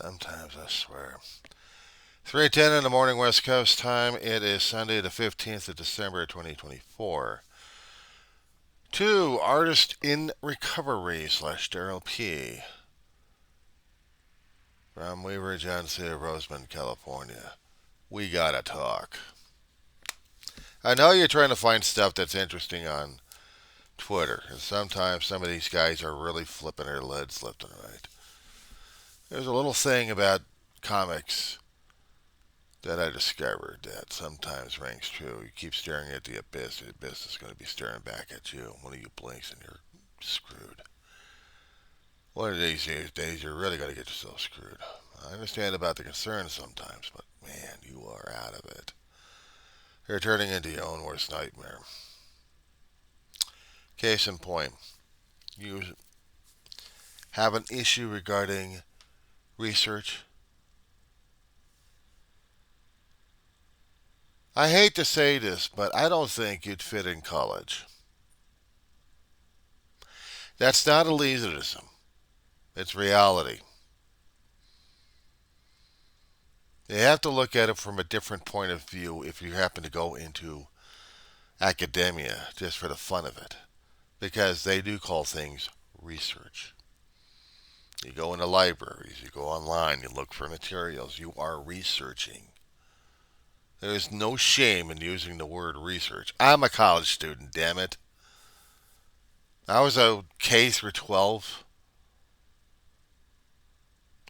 Sometimes, I swear. 3:10 in the morning West Coast time. It is Sunday the 15th of December 2024. To Artist in Recovery slash DARRYL P. From Weaver John C. of Roseman, California. We gotta talk. I know you're trying to find stuff that's interesting on Twitter, and sometimes some of these guys are really flipping their lids left and right. There's a little thing about comics that I discovered that sometimes rings true. You keep staring at the abyss is going to be staring back at you. One of you blinks and you're screwed. One of these days, you're really going to get yourself screwed. I understand about the concern sometimes, but man, you are out of it. You're turning into your own worst nightmare. Case in point, you have an issue regarding research. I hate to say this, but I don't think you'd fit in college. That's not elitism. It's reality. You have to look at it from a different point of view if you happen to go into academia just for the fun of it. Because they do call things research. You go into libraries, you go online, you look for materials, you are researching. There is no shame in using the word research. I'm a college student, damn it. I was a K through 12.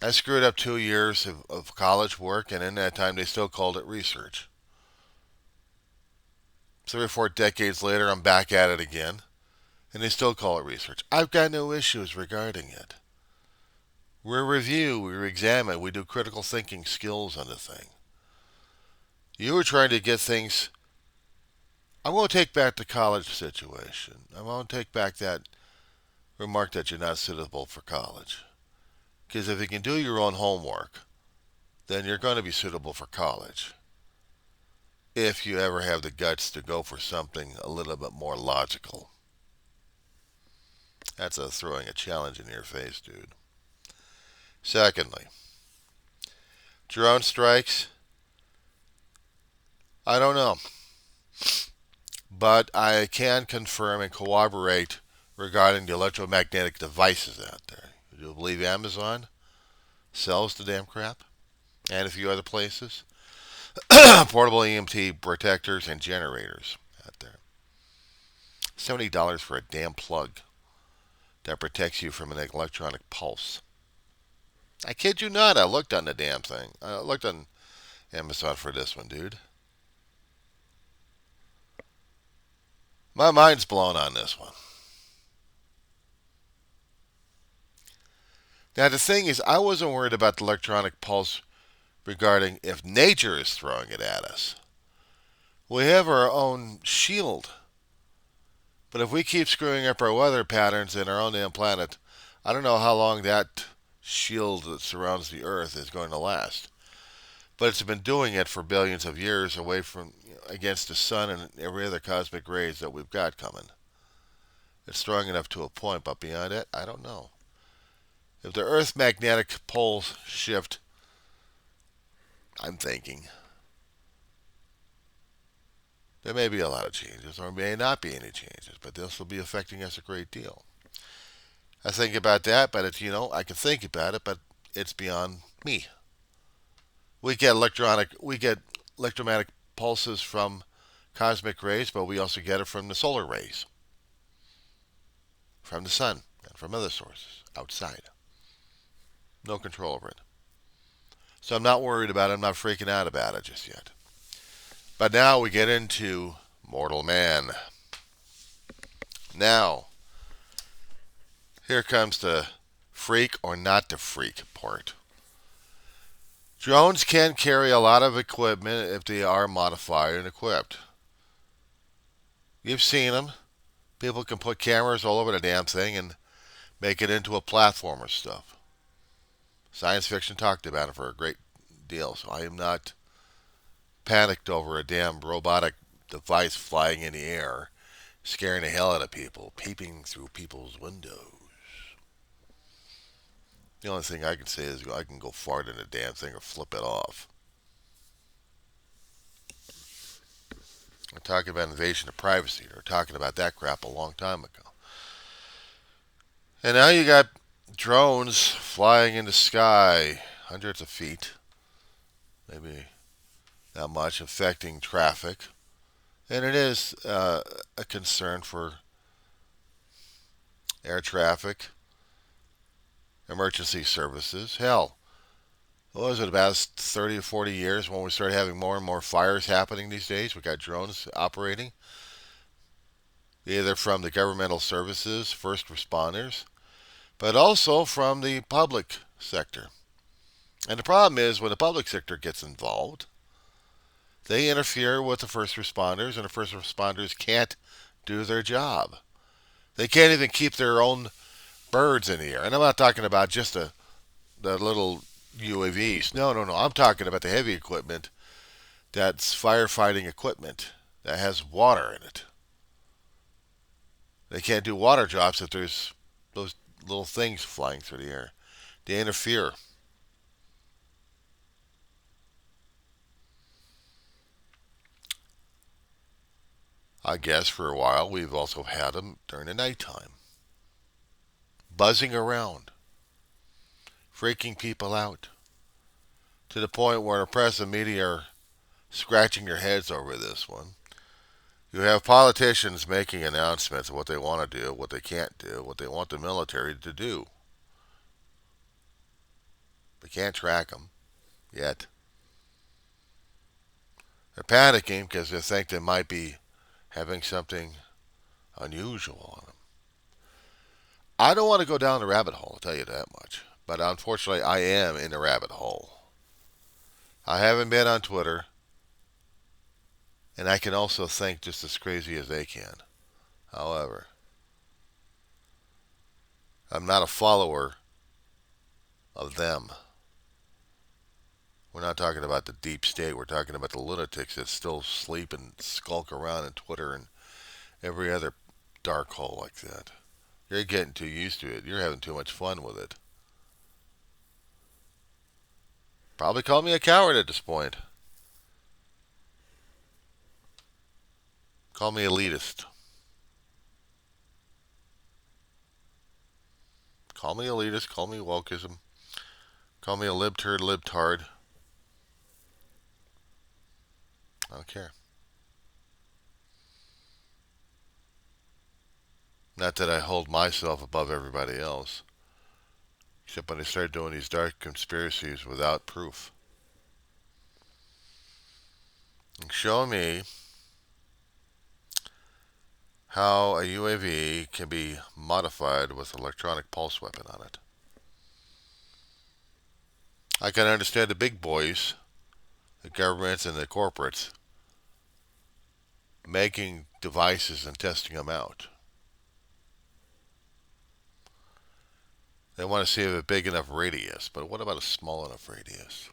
I screwed up 2 years of college work, and in that time they still called it research. 3 or 4 decades later, I'm back at it again, and they still call it research. I've got no issues regarding it. We review, we examine, we do critical thinking skills on the thing. You were trying to get things. I won't take back the college situation. I won't take back that remark that you're not suitable for college. Because if you can do your own homework, then you're going to be suitable for college. If you ever have the guts to go for something a little bit more logical. That's throwing a challenge in your face, dude. Secondly, drone strikes. I don't know. But I can confirm and corroborate regarding the electromagnetic devices out there. Do you believe Amazon sells the damn crap? And a few other places? Portable EMT protectors and generators out there. $70 for a damn plug that protects you from an electronic pulse. I kid you not, I looked on the damn thing. I looked on Amazon for this one, dude. My mind's blown on this one. Now, the thing is, I wasn't worried about the electronic pulse regarding if nature is throwing it at us. We have our own shield. But if we keep screwing up our weather patterns in our own damn planet, I don't know how long that shield that surrounds the Earth is going to last. But it's been doing it for billions of years away from against the sun and every other cosmic rays that we've got coming. It's strong enough to a point, but beyond it, I don't know. If the Earth's magnetic poles shift, I'm thinking there may be a lot of changes, or may not be any changes, but this will be affecting us a great deal. I think about that, but it's, I can think about it, but it's beyond me. We get electromagnetic pulses from cosmic rays, but we also get it from the solar rays, from the sun, and from other sources outside. No control over it. So I'm not worried about it. I'm not freaking out about it just yet. But now we get into mortal man. Now, here comes the freak or not the freak part. Drones can carry a lot of equipment if they are modified and equipped. You've seen them. People can put cameras all over the damn thing and make it into a platform or stuff. Science fiction talked about it for a great deal, so I am not panicked over a damn robotic device flying in the air, scaring the hell out of people, peeping through people's windows. The only thing I can say is I can go fart in a damn thing or flip it off. We're talking about invasion of privacy. We're talking about that crap a long time ago. And now you got drones flying in the sky, hundreds of feet, maybe not much, affecting traffic. And it is a concern for air traffic, emergency services. Hell, what was it, about 30 or 40 years when we started having more and more fires happening these days? We got drones operating, either from the governmental services, first responders, but also from the public sector. And the problem is when the public sector gets involved, they interfere with the first responders, and the first responders can't do their job. They can't even keep their own birds in the air. And I'm not talking about just the little UAVs. No, no, no. I'm talking about the heavy equipment that's firefighting equipment that has water in it. They can't do water jobs if there's those little things flying through the air. They interfere. I guess for a while we've also had them during the nighttime, buzzing around, freaking people out, to the point where the press and media are scratching their heads over this one. You have politicians making announcements of what they want to do, what they can't do, what they want the military to do. They can't track them yet. They're panicking because they think they might be having something unusual on them. I don't want to go down the rabbit hole, I'll tell you that much. But unfortunately, I am in the rabbit hole. I haven't been on Twitter, and I can also think just as crazy as they can. However, I'm not a follower of them. We're not talking about the deep state. We're talking about the lunatics that still sleep and skulk around on Twitter and every other dark hole like that. You're getting too used to it. You're having too much fun with it. Probably call me a coward at this point. Call me elitist. Call me elitist. Call me wokeism. Call me a libturd, libtard. I don't care. Not that I hold myself above everybody else. Except when they start doing these dark conspiracies without proof. And show me how a UAV can be modified with electronic pulse weapon on it. I can understand the big boys, the governments and the corporates, making devices and testing them out. They want to see a big enough radius, but what about a small enough radius?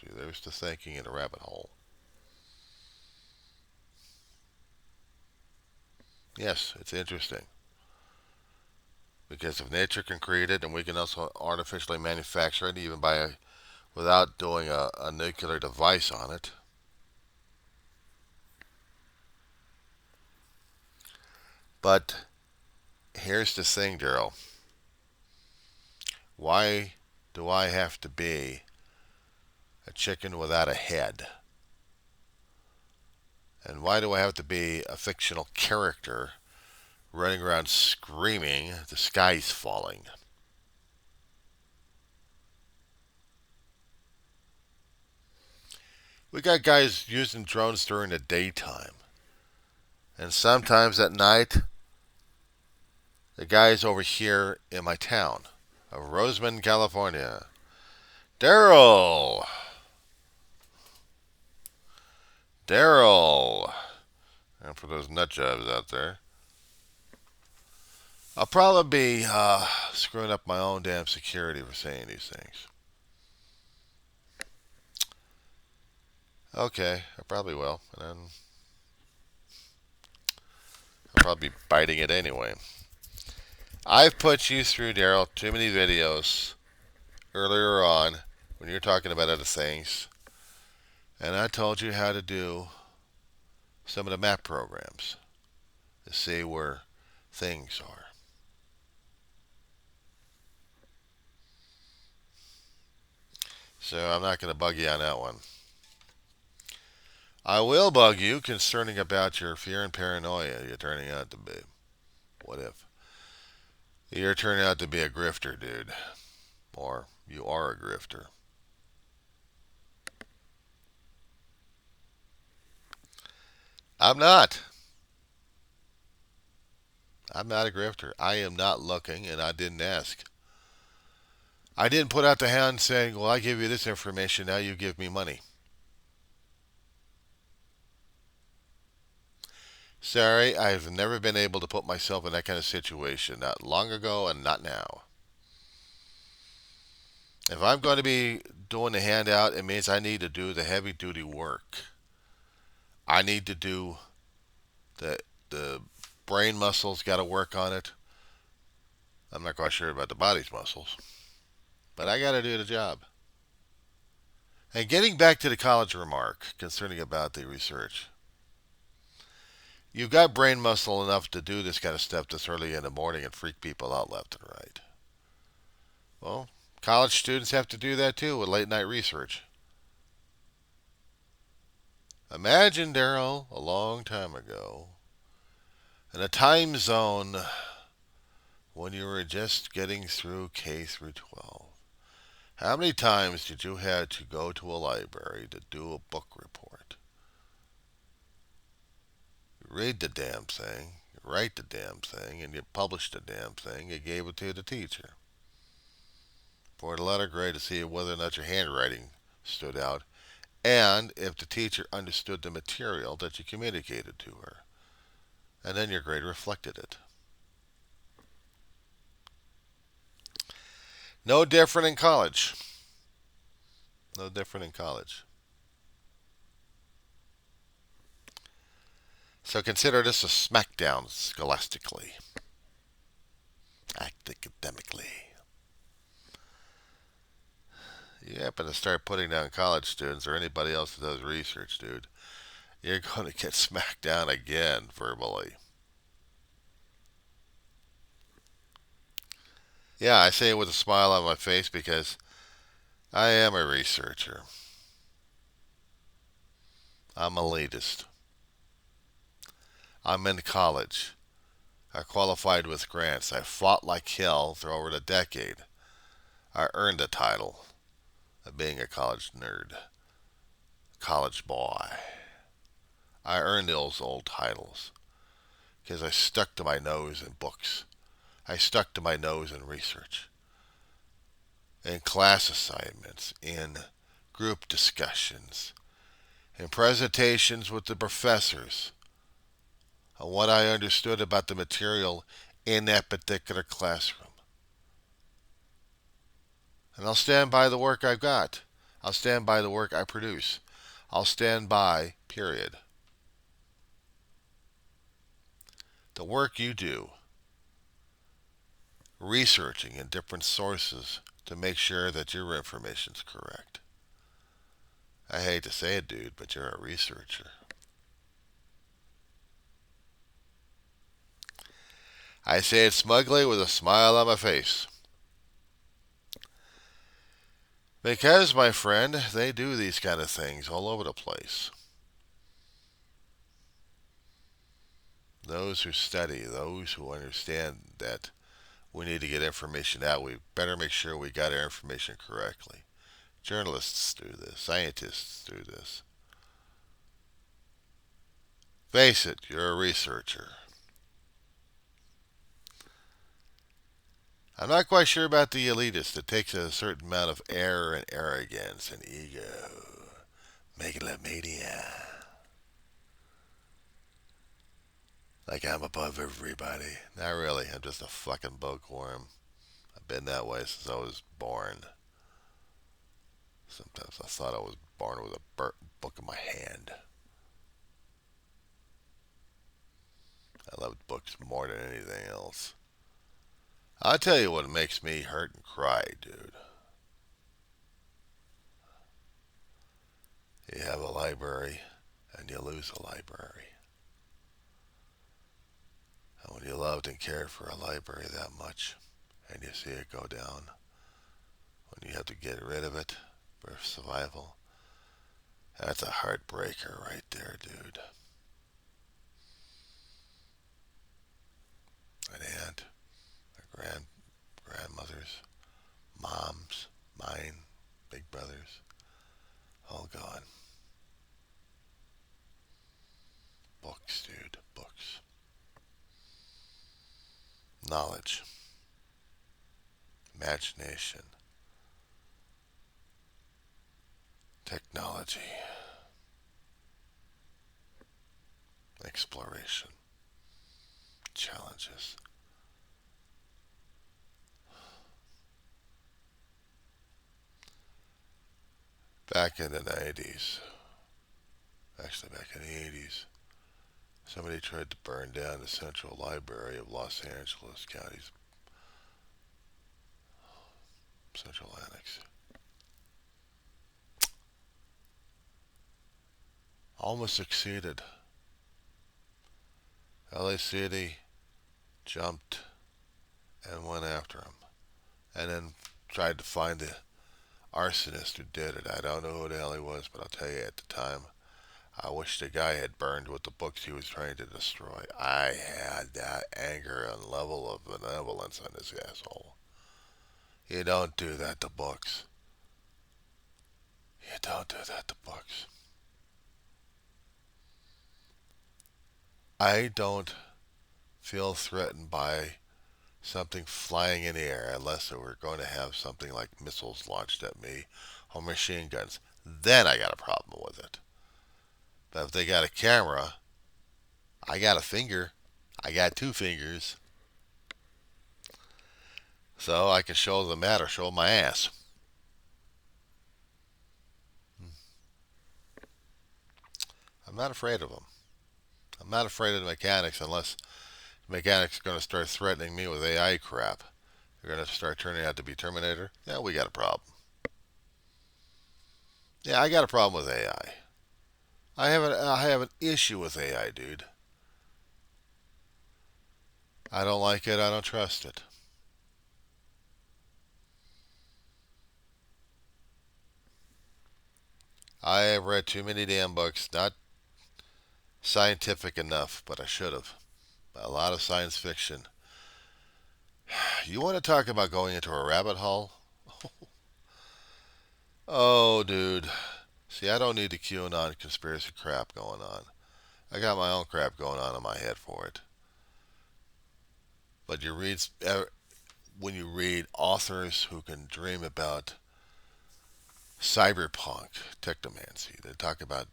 See, there's the thinking in the rabbit hole. Yes, it's interesting. Because if nature can create it, and we can also artificially manufacture it, even without doing a nuclear device on it. But here's the thing, Daryl. Why do I have to be a chicken without a head? And why do I have to be a fictional character running around screaming, the sky's falling? We got guys using drones during the daytime. And sometimes at night, the guys over here in my town of Roseman, California. DARRYL! DARRYL! And for those nut jobs out there, I'll probably be screwing up my own damn security for saying these things. Okay, I probably will. And then I'll probably be biting it anyway. I've put you through, Daryl, too many videos earlier on when you're talking about other things, and I told you how to do some of the map programs to see where things are. So I'm not going to bug you on that one. I will bug you concerning about your fear and paranoia you're turning out to be. What if? You're turning out to be a grifter, dude. Or you are a grifter. I'm not. I'm not a grifter. I am not looking, and I didn't ask. I didn't put out the hand saying, well, I give you this information, now you give me money. Sorry, I've never been able to put myself in that kind of situation. Not long ago and not now. If I'm going to be doing the handout, it means I need to do the heavy duty work. I need to do the brain muscles, got to work on it. I'm not quite sure about the body's muscles, but I got to do the job. And getting back to the college remark concerning about the research, you've got brain muscle enough to do this kind of stuff this early in the morning and freak people out left and right. Well, college students have to do that too with late night research. Imagine, Daryl, a long time ago, in a time zone when you were just getting through K through 12. How many times did you have to go to a library to do a book report? You read the damn thing, you write the damn thing, and you publish the damn thing. You gave it to the teacher for the letter grade to see whether or not your handwriting stood out and if the teacher understood the material that you communicated to her. And then your grade reflected it. No different in college. No different in college. So consider this a smackdown scholastically, academically. You happen to start putting down college students or anybody else that does research, dude, you're going to get smacked down again verbally. Yeah, I say it with a smile on my face because I am a researcher. I'm elitist. I'm in college. I qualified with grants. I fought like hell for over a decade. I earned a title of being a college nerd, college boy. I earned those old titles because I stuck to my nose in books. I stuck to my nose in research, in class assignments, in group discussions, in presentations with the professors on what I understood about the material in that particular classroom. And I'll stand by the work I've got. I'll stand by the work I produce. I'll stand by, period. The work you do, researching in different sources to make sure that your information's correct. I hate to say it, dude, but you're a researcher. I say it smugly with a smile on my face. Because, my friend, they do these kind of things all over the place. Those who study, those who understand that we need to get information out, we better make sure we got our information correctly. Journalists do this. Scientists do this. Face it, you're a researcher. I'm not quite sure about the elitist. It takes a certain amount of error and arrogance and ego. Megalomania. Like I'm above everybody. Not really. I'm just a fucking bookworm. I've been that way since I was born. Sometimes I thought I was born with a book in my hand. I loved books more than anything else. I'll tell you what makes me hurt and cry, dude. You have a library and you lose a library. And when you loved and cared for a library that much and you see it go down, when you have to get rid of it for survival, that's a heartbreaker right there, dude. An aunt, a grandmothers, moms, mine, big brothers, all gone. Books, dude, books. Knowledge, imagination, technology, exploration, challenges. Back in the 90s, actually back in the 80s, somebody tried to burn down the Central Library of Los Angeles County's Central Annex. Almost succeeded. LA City jumped and went after him. And then tried to find the arsonist who did it. I don't know who the hell he was, but I'll tell you at the time, I wish the guy had burned with the books he was trying to destroy. I had that anger and level of benevolence on this asshole. You don't do that to books. You don't do that to books. I don't feel threatened by something flying in the air unless it were going to have something like missiles launched at me or machine guns. Then I got a problem with it. But if they got a camera, I got a finger. I got two fingers. So I can show them that or show my ass. I'm not afraid of them. I'm not afraid of the mechanics unless the mechanics are going to start threatening me with AI crap. They're going to start turning out to be Terminator. Yeah, we got a problem. Yeah, I got a problem with AI. I have an issue with AI, dude. I don't like it. I don't trust it. I have read too many damn books, not scientific enough, but I should have. A lot of science fiction. You want to talk about going into a rabbit hole? Oh, dude. See, I don't need the QAnon conspiracy crap going on. I got my own crap going on in my head for it. But when you read authors who can dream about cyberpunk, technomancy, they talk about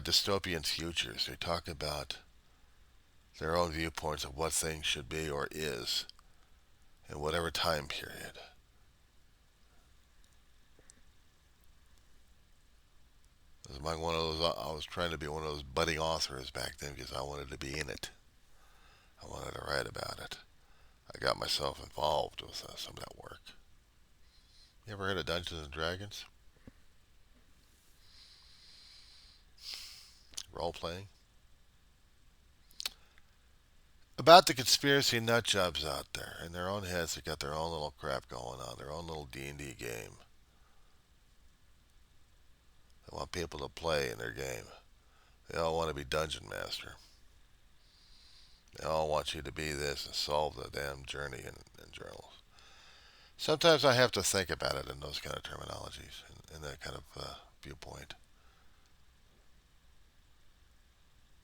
dystopian futures. They talk about their own viewpoints of what things should be or is in whatever time period. I was like one of those. I was trying to be one of those budding authors back then because I wanted to be in it. I wanted to write about it. I got myself involved with some of that work. You ever heard of Dungeons and Dragons? Role playing? About the conspiracy nut jobs out there. In their own heads, they got their own little crap going on, their own little D&D game. They want people to play in their game. They all want to be dungeon master. They all want you to be this and solve the damn journey in journals. Sometimes I have to think about it in those kind of terminologies, in that kind of viewpoint.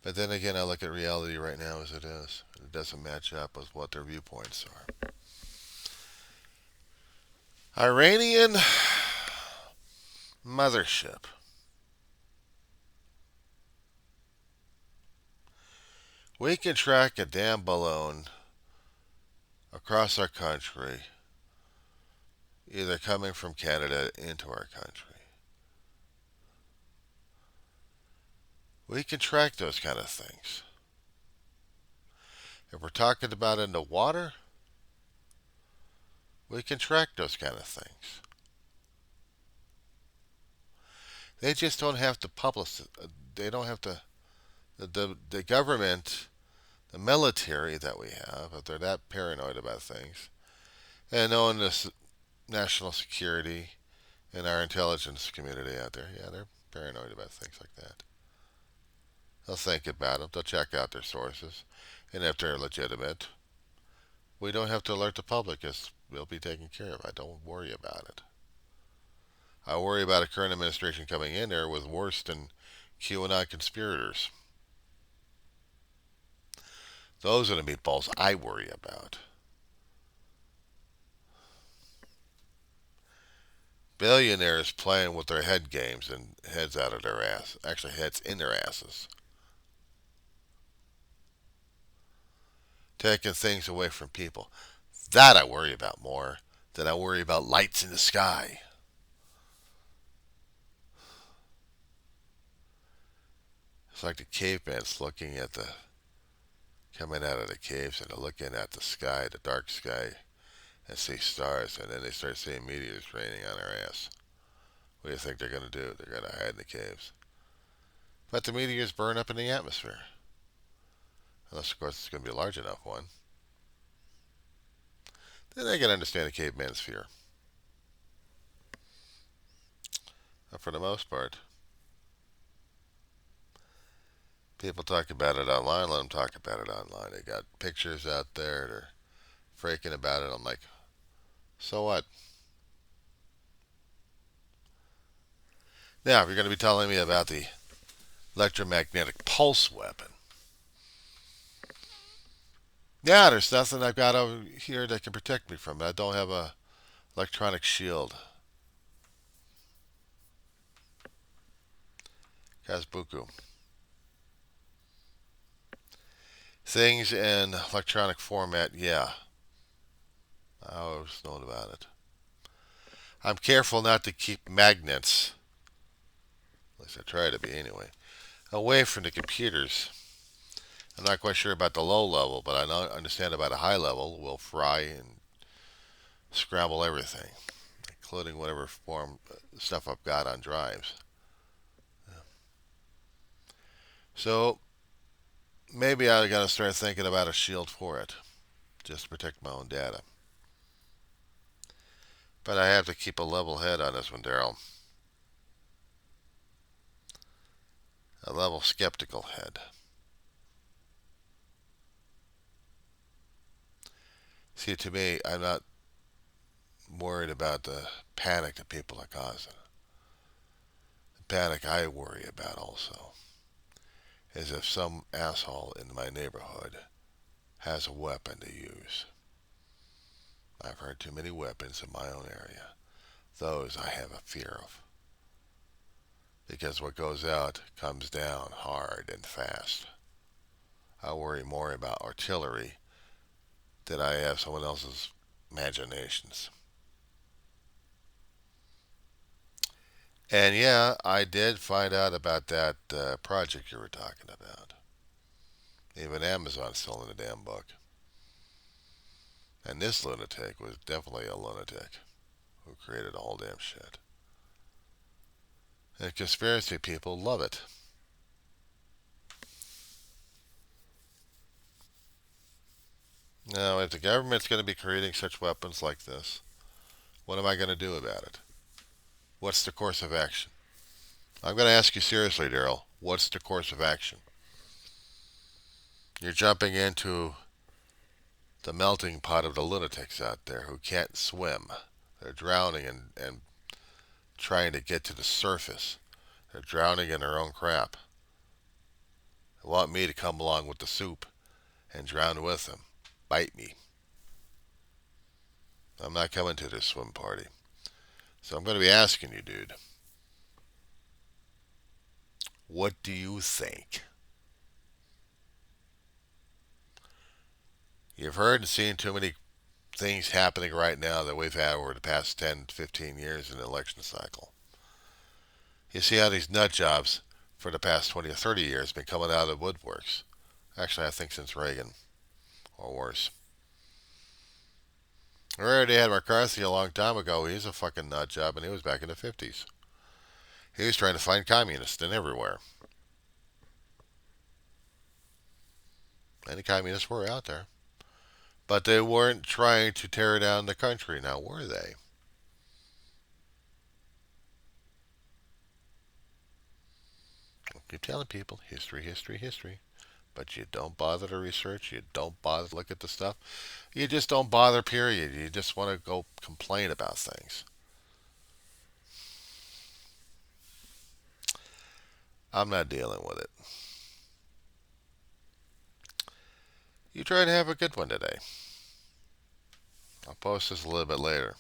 But then again, I look at reality right now as it is. It doesn't match up with what their viewpoints are. Iranian mothership. We can track a damn balloon across our country, either coming from Canada into our country. We can track those kind of things. If we're talking about in the water, We can track those kind of things. They just don't have to publish it. They don't have to. The government, the military that we have, if they're that paranoid about things, and knowing this national security and our intelligence community out there, yeah, they're paranoid about things like that. They'll think about them. They'll check out their sources, and if they're legitimate, we don't have to alert the public. It's will be taken care of. I don't worry about it. I worry about a current administration coming in there with worse than QAnon conspirators. Those are the meatballs I worry about. Billionaires playing with their head games and heads out of their ass. Actually, heads in their asses. Taking things away from people. That I worry about more than I worry about lights in the sky. It's like the caveman's looking at the coming out of the caves and they're looking at the sky, the dark sky, and see stars, and then they start seeing meteors raining on their ass. What do you think they're going to do? They're going to hide in the caves. But the meteors burn up in the atmosphere. Unless, of course, it's going to be a large enough one. Then I can understand a caveman's fear. But for the most part, people talk about it online. Let them talk about it online. They got pictures out there. They're freaking about it. I'm like, so what? Now, if you're going to be telling me about the electromagnetic pulse weapon, yeah, there's nothing I've got over here that can protect me from it. I don't have a electronic shield. Kazbuku. Things in electronic format, yeah. I always known about it. I'm careful not to keep magnets, at least I try to be anyway, away from the computers. I'm not quite sure about the low level, but I understand about a high level will fry and scramble everything, including whatever form stuff I've got on drives. So maybe I got to start thinking about a shield for it, just to protect my own data. But I have to keep a level head on this one, Daryl. A level skeptical head. See, to me, I'm not worried about the panic that people are causing. The panic I worry about also is if some asshole in my neighborhood has a weapon to use. I've heard too many weapons in my own area. Those I have a fear of. Because what goes out comes down hard and fast. I worry more about artillery than I have someone else's imaginations. And yeah, I did find out about that project you were talking about. Even Amazon's still in the damn book. And this lunatic was definitely a lunatic who created the whole damn shit. And conspiracy people love it. Now, if the government's going to be creating such weapons like this, what am I going to do about it? What's the course of action? I'm going to ask you seriously, Daryl. What's the course of action? You're jumping into the melting pot of the lunatics out there who can't swim. They're drowning and trying to get to the surface. They're drowning in their own crap. They want me to come along with the soup and drown with them. Bite me. I'm not coming to this swim party. So I'm going to be asking you, dude. What do you think? You've heard and seen too many things happening right now that we've had over the past 10, 15 years in the election cycle. You see how these nut jobs for the past 20 or 30 years have been coming out of the woodworks. Actually, I think since Reagan, or worse. We already had McCarthy a long time ago. He's a fucking nut job, and he was back in the 50s. He was trying to find communists in everywhere. And the communists were out there. But they weren't trying to tear down the country, now were they? I keep telling people history, history, history. But you don't bother to research. You don't bother to look at the stuff. You just don't bother, period. You just want to go complain about things. I'm not dealing with it. You try to have a good one today. I'll post this a little bit later.